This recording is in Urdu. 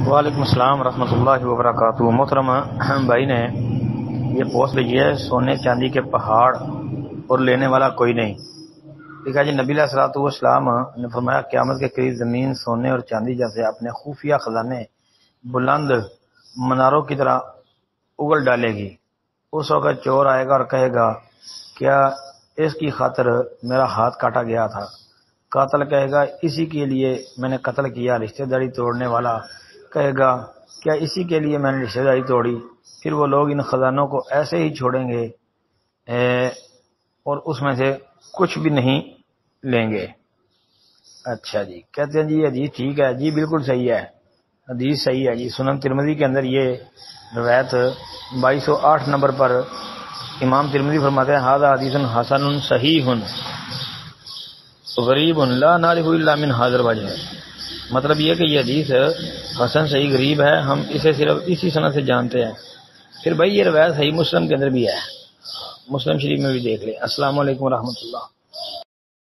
وعلیکم السلام ورحمۃ اللہ وبرکاتہ۔ محترم بھائی نے یہ پوسٹ بھیجی ہے، سونے چاندی کے پہاڑ اور لینے والا کوئی نہیں۔ دیکھا جی، نبی علیہ الصلوۃ والسلام نے فرمایا قیامت کے قریب زمین سونے اور چاندی جیسے اپنے خفیہ خزانے بلند مناروں کی طرح اگل ڈالے گی۔ اس وقت چور آئے گا اور کہے گا کیا اس کی خاطر میرا ہاتھ کاٹا گیا تھا؟ قاتل کہے گا اسی کے لیے میں نے قتل کیا۔ رشتہ داری توڑنے والا کہے گا کیا اسی کے لیے میں نے رشتہ داری توڑی؟ پھر وہ لوگ ان خزانوں کو ایسے ہی چھوڑیں گے اور اس میں سے کچھ بھی نہیں لیں گے۔ اچھا جی، کہتے ہیں جی حدیث ٹھیک ہے جی، بالکل صحیح ہے، حدیث صحیح ہے جی۔ سنن ترمذی کے اندر یہ روایت 2208 نمبر پر امام ترمذی فرماتے ہیں ھذا حدیث حسن صحیح غریب لا نعرف الا من ھذا الوجہ۔ مطلب یہ کہ یہ حدیث حسن صحیح غریب ہے، ہم اسے صرف اسی سند سے جانتے ہیں۔ پھر بھائی یہ روایت صحیح مسلم کے اندر بھی ہے، مسلم شریف میں بھی دیکھ لیں۔ السلام علیکم ورحمۃ اللہ۔